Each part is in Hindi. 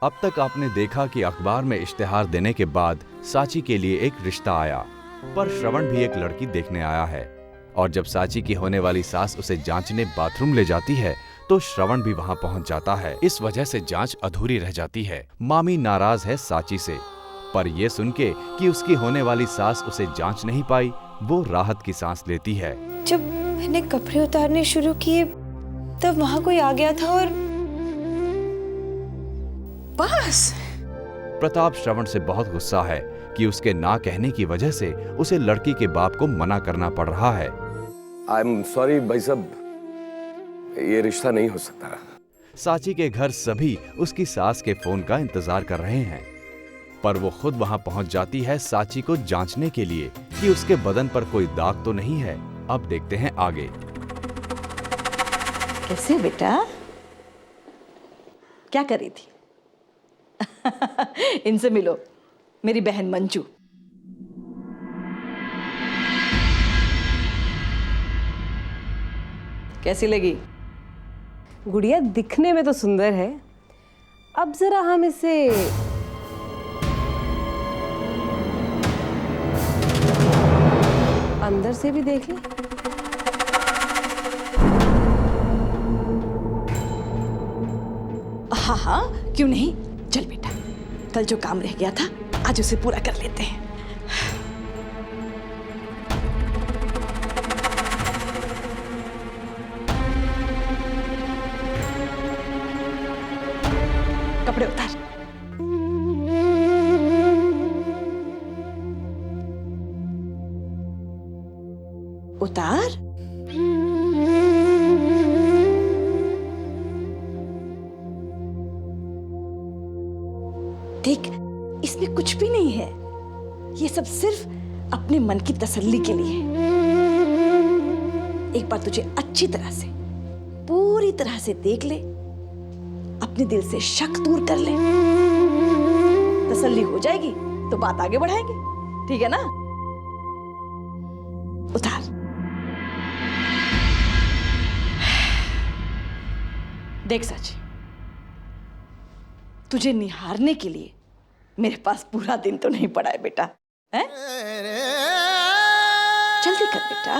अब तक आपने देखा कि अखबार में इश्तिहार देने के बाद साची के लिए एक रिश्ता आया, पर श्रवण भी एक लड़की देखने आया है। और जब साची की होने वाली सास उसे जांचने बाथरूम ले जाती है तो श्रवण भी वहां पहुंच जाता है। इस वजह से जांच अधूरी रह जाती है। मामी नाराज है साची से, पर यह सुन के कि उसकी होने वाली सास उसे जांच नहीं पाई, वो राहत की सांस लेती है। जब मैंने कपड़े उतारने शुरू किए तब वहां कोई आ गया था और बस। प्रताप श्रवण से बहुत गुस्सा है कि उसके ना कहने की वजह से उसे लड़की के बाप को मना करना पड़ रहा है। आई एम सॉरी भाई साहब, ये रिश्ता नहीं हो सकता। साची के घर सभी उसकी सास के फोन का इंतजार कर रहे हैं, पर वो खुद वहां पहुंच जाती है साची को जांचने के लिए कि उसके बदन पर कोई दाग तो नहीं है। अब देखते हैं आगे। कैसे बेटा, क्या कर रही थी? इनसे मिलो, मेरी बहन मंजू। कैसी लगी? गुड़िया दिखने में तो सुंदर है, अब जरा हम इसे अंदर से भी देख लें। हाँ हाँ, क्यों नहीं। चल बेटा, कल जो काम रह गया था आज उसे पूरा कर लेते हैं। कपड़े उतार। उतार। देख, इसमें कुछ भी नहीं है। ये सब सिर्फ अपने मन की तसल्ली के लिए है। एक बार तुझे अच्छी तरह से, पूरी तरह से देख ले, अपने दिल से शक दूर कर ले। तसल्ली हो जाएगी तो बात आगे बढ़ाएंगे, ठीक है ना? उतार। देख साची, तुझे निहारने के लिए मेरे पास पूरा दिन तो नहीं पड़ा है बेटा, हैं? जल्दी कर बेटा।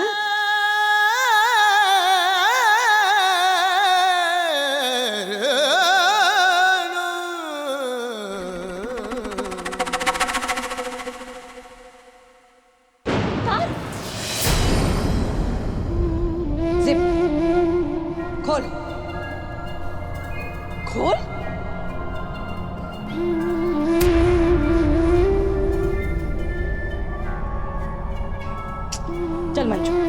जिप खोल, खोल। चल मंजू।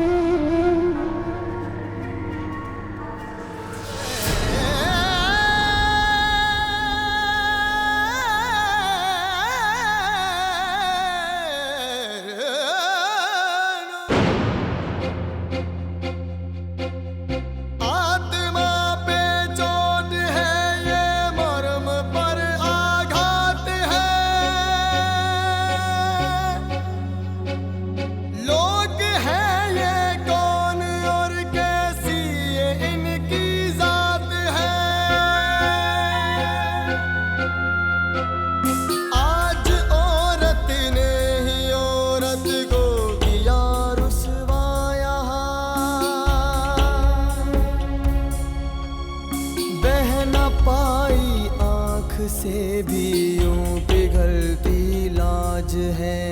से भी यूं पिघलती लाज है।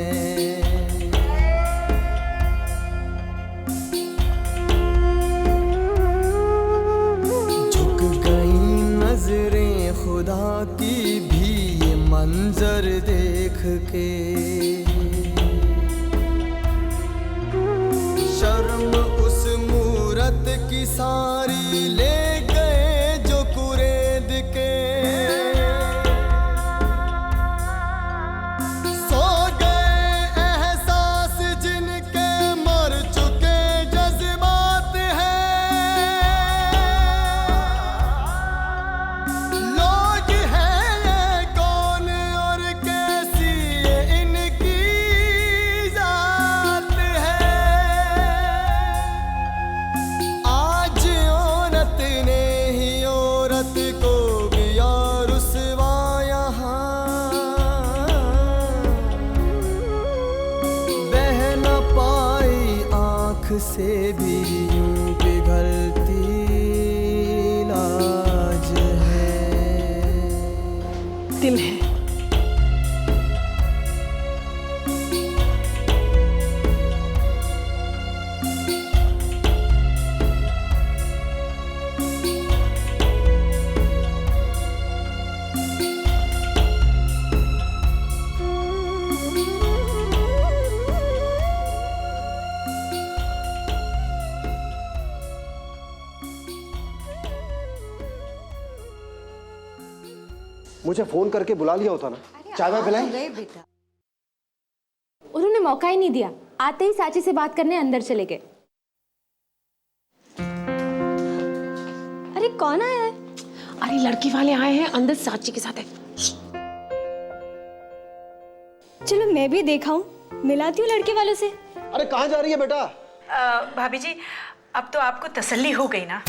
झुक गई नजरें खुदा की भी ये मंजर देख के। शर्म उस मूरत की सारी ले गए जो कुरेद के। से भी यूं पिघलती लाज है। दिल है। मुझे फोन करके बुला लिया होता ना, चाय वाय पिलाएं? बेटा उन्होंने मौका ही नहीं दिया, आते ही साची से बात करने अंदर चले गए। अरे कौन आया है? अरे लड़की वाले आए हैं, अंदर साची के साथ है। चलो मैं भी देखा हूँ, मिलाती हूँ लड़के वालों से। अरे कहाँ जा रही है बेटा? भाभी जी, अब तो आपको तसल्ली हो गई ना?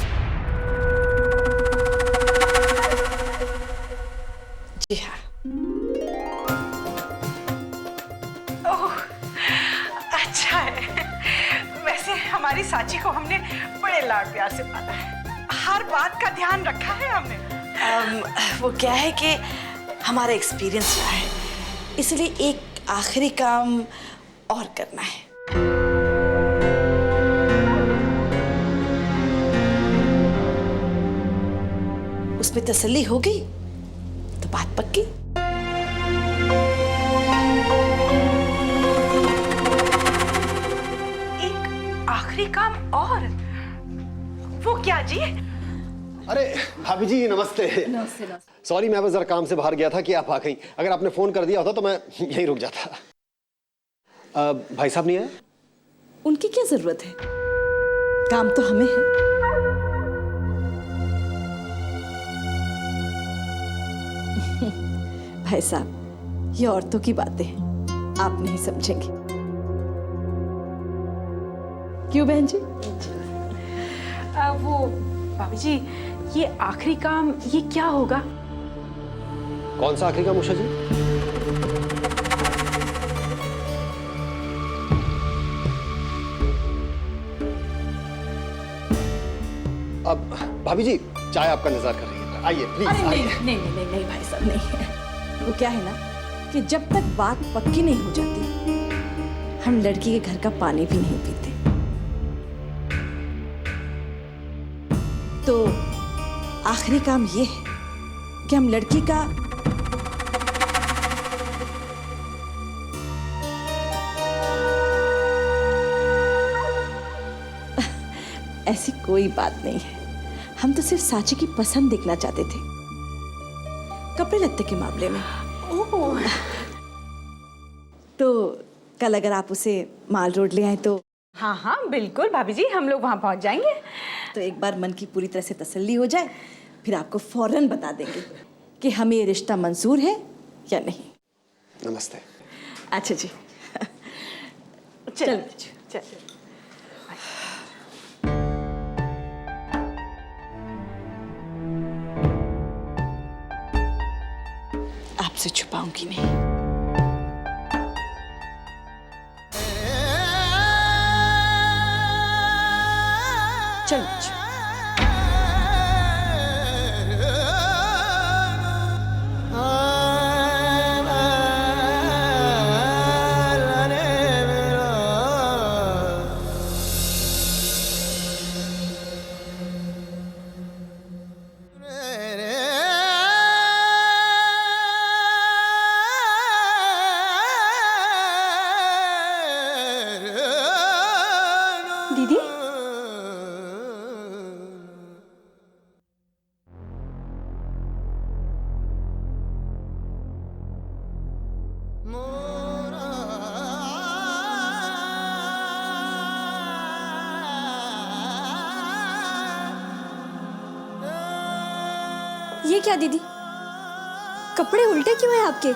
जी हाँ। ओह, अच्छा है। वैसे हमारी साची को हमने बड़े लाड प्यार से पाला है, हर बात का ध्यान रखा है हमने। वो क्या है कि हमारा एक्सपीरियंस रहा है, इसलिए एक आखिरी काम और करना है। उसमें तसल्ली हो गई तो बात पक्की। एक आखिरी काम और? वो क्या जी? अरे भाभी जी नमस्ते। सॉरी, मैं बस जरा काम से बाहर गया था कि आप आ गई। अगर आपने फोन कर दिया होता तो मैं यहीं रुक जाता। भाई साहब नहीं आए? उनकी क्या जरूरत है, काम तो हमें है। भाई साहब, ये औरतों की बातें हैं, आप नहीं समझेंगे। क्यों बहन जी? वो भाभी जी, ये आखिरी काम ये क्या होगा? कौन सा आखिरी काम उषा जी? अब भाभी जी चाय आपका इंतजार कर रही है, आइए प्लीज अरे नहीं आइए। नहीं नहीं नहीं भाई साहब, नहीं। वो क्या है ना कि जब तक बात पक्की नहीं हो जाती, हम लड़की के घर का पानी भी नहीं पीते। तो आखिरी काम ये है कि हम लड़की का ऐसी कोई बात नहीं है, हम तो सिर्फ साची की पसंद देखना चाहते थे, कपड़े लत्ते के मामले में। ओह, तो कल अगर आप उसे माल रोड ले आए तो? हाँ हाँ बिल्कुल भाभी जी, हम लोग वहाँ पहुँच जाएंगे। तो एक बार मन की पूरी तरह से तसल्ली हो जाए, फिर आपको फौरन बता देंगे कि हमें ये रिश्ता मंजूर है या नहीं। नमस्ते। अच्छा जी, चलो चलो। आपसे छुपाऊंगी नहीं। चलो। दीदी ये क्या दीदी, कपड़े उल्टे क्यों हैं आपके?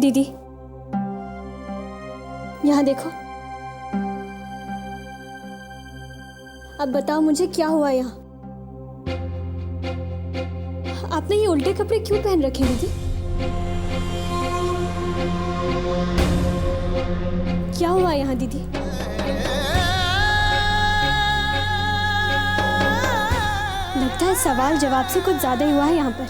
दीदी, यहाँ देखो। अब बताओ मुझे क्या हुआ यहाँ? आपने ये उल्टे कपड़े क्यों पहन रखे दीदी? क्या हुआ यहाँ दीदी? लगता है सवाल जवाब से कुछ ज्यादा ही हुआ है यहाँ पर।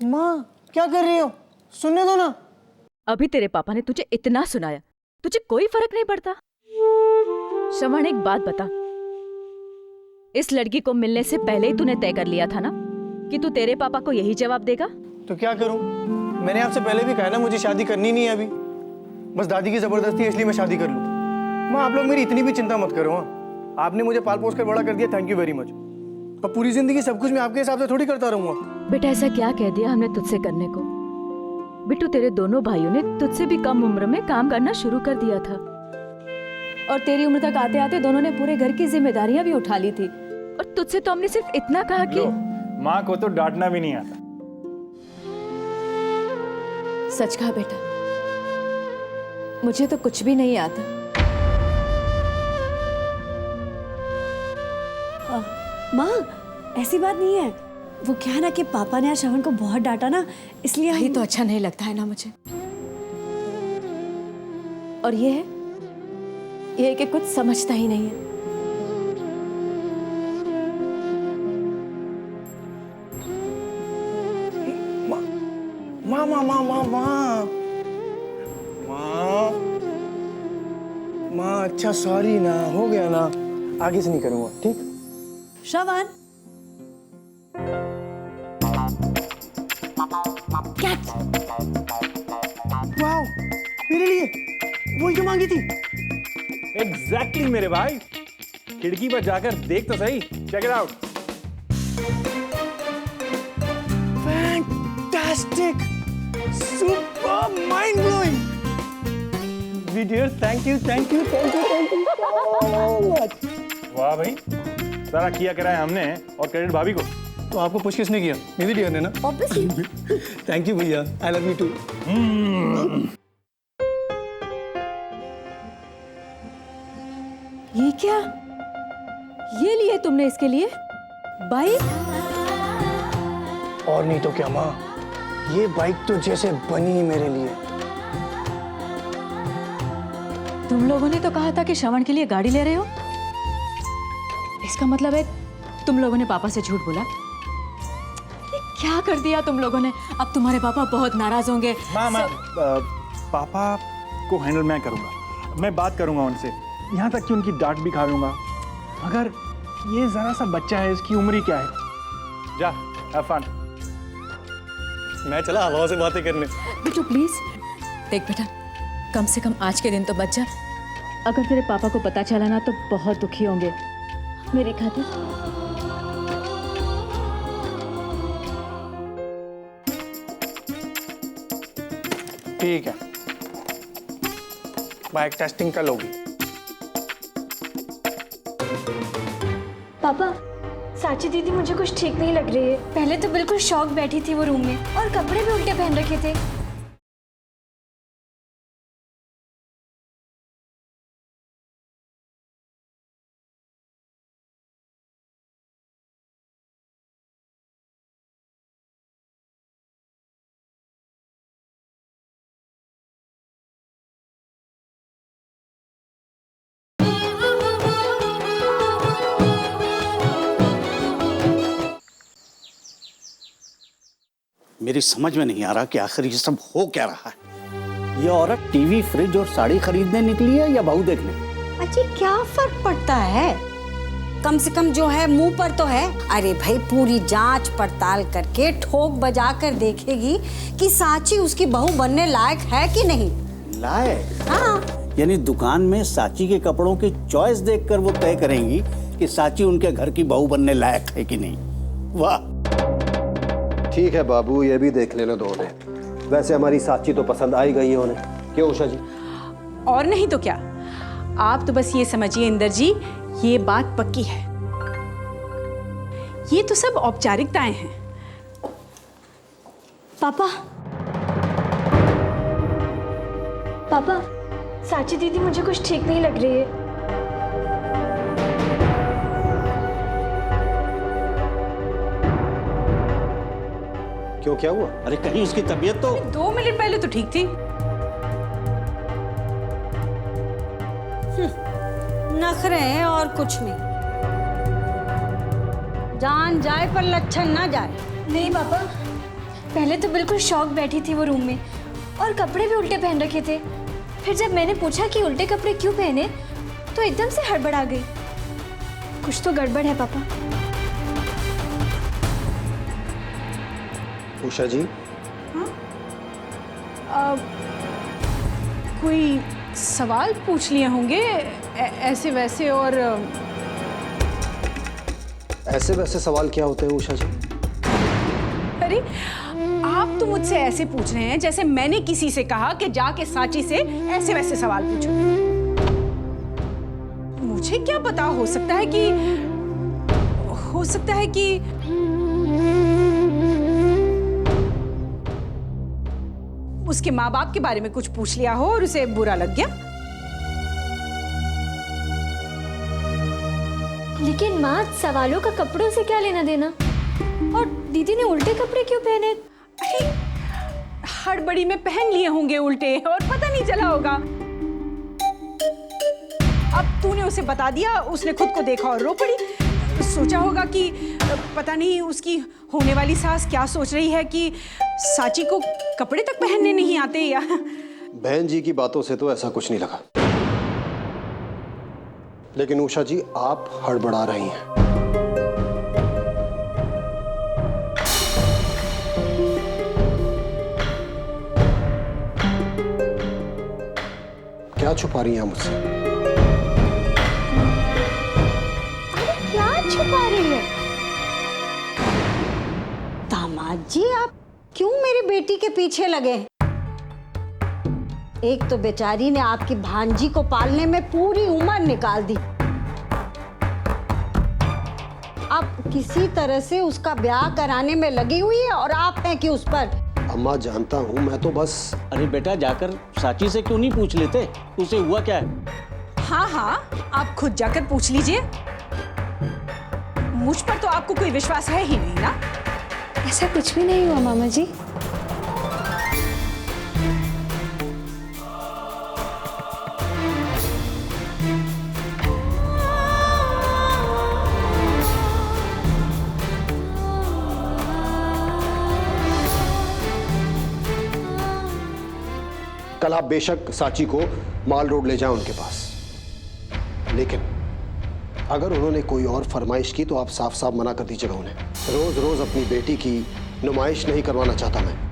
माँ क्या कर रही हो? सुनने दो ना। अभी तेरे पापा ने तुझे इतना सुनाया, तुझे कोई फर्क नहीं पड़ता? श्रवण, एक बात बता, इस लड़की को मिलने से पहले ही तूने तय कर लिया था ना कि तू तेरे पापा को यही जवाब देगा? तो क्या करूं? मैंने आपसे पहले भी कहा ना मुझे शादी करनी नहीं है अभी। बस दादी की जबरदस्ती है इसलिए मैं शादी कर लूं। माँ आप लोग मेरी इतनी भी चिंता मत करो। हाँ, आपने मुझे पाल पोस कर बड़ा कर दिया, थैंक यू वेरी मच। अब पूरी जिंदगी सब कुछ मैं आपके हिसाब से थोड़ी करता रहूंगा। बेटा ऐसा क्या कह दिया हमने तुझसे करने को? बिट्टू, तेरे दोनों भाइयों ने तुझसे भी कम उम्र में काम करना शुरू कर दिया था, और तेरी उम्र तक आते आते दोनों ने पूरे घर की जिम्मेदारियां भी उठा ली थी। और तुझसे तो हमने सिर्फ इतना कहा कि माँ को तो डांटना भी नहीं आता। सच कहा बेटा, मुझे तो कुछ भी नहीं आता। माँ ऐसी बात नहीं है, वो क्या है ना कि पापा ने आज श्रवण को बहुत डांटा ना, इसलिए यही तो अच्छा नहीं लगता है ना मुझे। और ये है कि कुछ समझता ही नहीं है। माँ माँ माँ माँ माँ माँ माँ अच्छा सॉरी ना, हो गया ना, आगे से नहीं करूँगा, ठीक? श्रवण कैच। वाओ, मेरे लिए वही तो मांगी थी। एग्जैक्टली मेरे भाई, खिड़की पर जाकर देख तो सही, check it out. Fantastic, super, mind blowing. Dear thank you thank you thank you thank you so much. वाह भाई, सारा किया कराया हमने और क्रेडिट भाभी को। तो आपको पुश किसने किया? मेरी डियर ने ना। ऑब्वियसली। थैंक यू भैया, आई लव यू टू। ये क्या? ये लिए तुमने इसके लिए बाइक? और नहीं तो क्या माँ, ये बाइक तो जैसे बनी मेरे लिए। तुम लोगों ने तो कहा था कि श्रवण के लिए गाड़ी ले रहे हो। इसका मतलब है तुम लोगों ने पापा से झूठ बोला। ये क्या कर दिया तुम लोगों ने? अब तुम्हारे पापा बहुत नाराज होंगे। माँ पापा को हैंडल मैं करूंगा, मैं बात करूंगा उनसे, यहाँ तक कि उनकी डांट भी खा लूंगा। मगर ये जरा सा बच्चा है, इसकी उम्र ही क्या है। जा, हैव फन। मैं चला हवा से बातें करने। बिट्टू प्लीज देख बेटा, कम से कम आज के दिन तो बच जा। अगर तेरे पापा को पता चला ना तो बहुत दुखी होंगे। मेरी खातिर ठीक है, बाइक टेस्टिंग कल होगी। पापा, साची दीदी मुझे कुछ ठीक नहीं लग रही है। पहले तो बिल्कुल शॉक बैठी थी वो रूम में, और कपड़े भी उल्टे पहन रखे थे। मेरी समझ में नहीं आ रहा कि आखिर ये सब हो क्या रहा है। ये औरत टीवी, फ्रिज और साड़ी खरीदने निकली है या बहू देखने? अजी क्या फर्क पड़ता है, कम से कम जो है मुंह पर तो है। अरे भाई पूरी जांच पड़ताल करके ठोक बजा कर देखेगी कि साची उसकी बहू बनने लायक है कि नहीं। लायक? हाँ। यानी दुकान में साची के कपड़ों की चॉइस देखकर वो तय करेंगी कि साची उनके घर की बहू बनने लायक है कि नहीं। वाह। ठीक है बाबू, ये भी देख लेना दो उन्हें। वैसे हमारी साची तो पसंद आई गई है उन्हें, क्यों उषा जी? और नहीं तो क्या, आप तो बस ये समझिए इंदर जी, ये बात पक्की है। ये तो सब औपचारिकताएं हैं। पापा, पापा, साची दीदी मुझे कुछ ठीक नहीं लग रही है। क्यों, क्या हुआ? अरे कहीं उसकी तबीयत तो 2 मिनट पहले तो ठीक थी। नखरे हैं और कुछ नहीं। जान जाए पर लक्षण ना जाए। नहीं पापा, पहले तो बिल्कुल शौक बैठी थी वो रूम में और कपड़े भी उल्टे पहन रखे थे। फिर जब मैंने पूछा कि उल्टे कपड़े क्यों पहने तो एकदम से हड़बड़ा गई। कुछ तो गड़बड़ है पापा। उषा जी, कोई सवाल पूछ लिए होंगे ऐसे वैसे, और ऐसे वैसे सवाल क्या होते हैं उषा जी? अरे आप तो मुझसे ऐसे पूछ रहे हैं जैसे मैंने किसी से कहा कि जाके साची से ऐसे वैसे सवाल पूछो। मुझे क्या पता, हो सकता है कि उसके माँ बाप के बारे में कुछ पूछ लिया हो और उसे बुरा लग गया। लेकिन माँ, सवालों का कपड़ों से क्या लेना देना? और दीदी ने उल्टे कपड़े क्यों पहने? अरे हड़बड़ी में पहन लिए होंगे उल्टे और पता नहीं चला होगा। अब तूने उसे बता दिया, उसने खुद को देखा और रो पड़ी। सोचा होगा कि पता नहीं उसकी होने वाली सास क्या सोच रही है कि साची को कपड़े तक पहनने नहीं आते या। बहन जी की बातों से तो ऐसा कुछ नहीं लगा, लेकिन उषा जी आप हड़बड़ा रही हैं। क्या छुपा रही हैं मुझसे? क्या छुपा रही है? दामाद जी, आप क्यों मेरी बेटी के पीछे लगे? एक तो बेचारी ने आपकी भांजी को पालने में पूरी उम्र निकाल दी। अब किसी तरह से उसका ब्याह कराने में लगी हुई है और आप हैं कि उस पर। अम्मा जानता हूं, मैं तो बस। अरे बेटा, जाकर साची से क्यों नहीं पूछ लेते उसे हुआ क्या है? हाँ, आप खुद जाकर पूछ लीजिए। मुझ पर तो आपको कोई विश्वास है ही नहीं ना। ऐसा कुछ भी नहीं हुआ मामा जी। कल आप बेशक साची को माल रोड ले जाएं उनके पास, लेकिन अगर उन्होंने कोई और फरमाइश की तो आप साफ साफ मना कर दीजिएगा उन्हें। रोज रोज अपनी बेटी की नुमाइश नहीं करवाना चाहता मैं।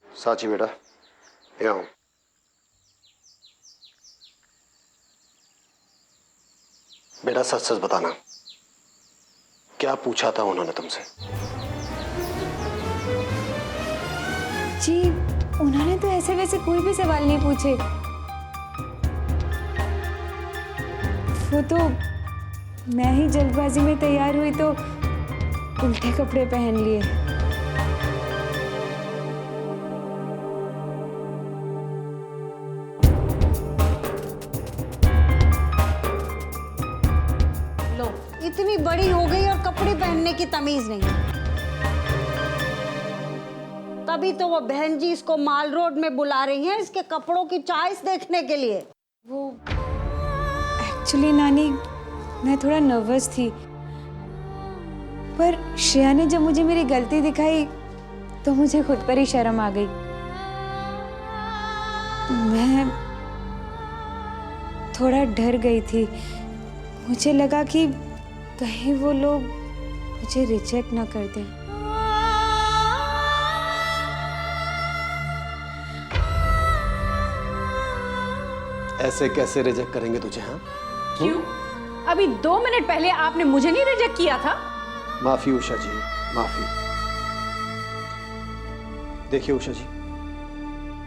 साची बेटा, यहाँ हूं। बेटा सच सच बताना, क्या पूछा था उन्होंने तुमसे? जी, उन्होंने तो ऐसे वैसे कोई भी सवाल नहीं पूछे। वो तो मैं ही जल्दबाजी में तैयार हुई तो उल्टे कपड़े पहन लिए। इतनी बड़ी हो गई और कपड़े पहनने की तमीज नहीं। तभी तो वो बहन जी इसको माल रोड में बुला रही हैं इसके कपड़ों की चॉइस देखने के लिए। वो एक्चुअली नानी, मैं थोड़ा नर्वस थी पर श्रेया ने जब मुझे मेरी गलती दिखाई तो मुझे खुद पर ही शर्म आ गई। मैं थोड़ा डर गई थी। मुझे लगा कि कहीं वो लोग मुझे रिजेक्ट ना कर दें। ऐसे कैसे रिजेक्ट करेंगे तुझे? हाँ, क्यों? अभी 2 मिनट पहले आपने मुझे नहीं रिजेक्ट किया था। माफी उषा जी, माफी। देखिए उषा जी,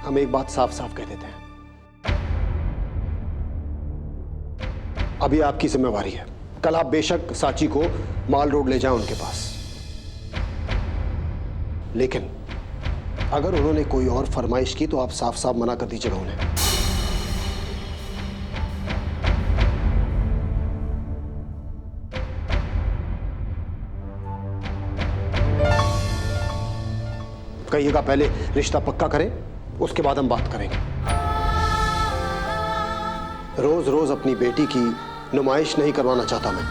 हम एक बात साफ साफ कह देते हैं, अभी आपकी जिम्मेवारी है। कल आप बेशक साची को माल रोड ले जाएं उनके पास, लेकिन अगर उन्होंने कोई और फरमाइश की तो आप साफ साफ मना कर दीजिएगा उन्हें। कहिएगा पहले रिश्ता पक्का करें, उसके बाद हम बात करेंगे। रोज रोज अपनी बेटी की नुमाइश नहीं करवाना चाहता मैं।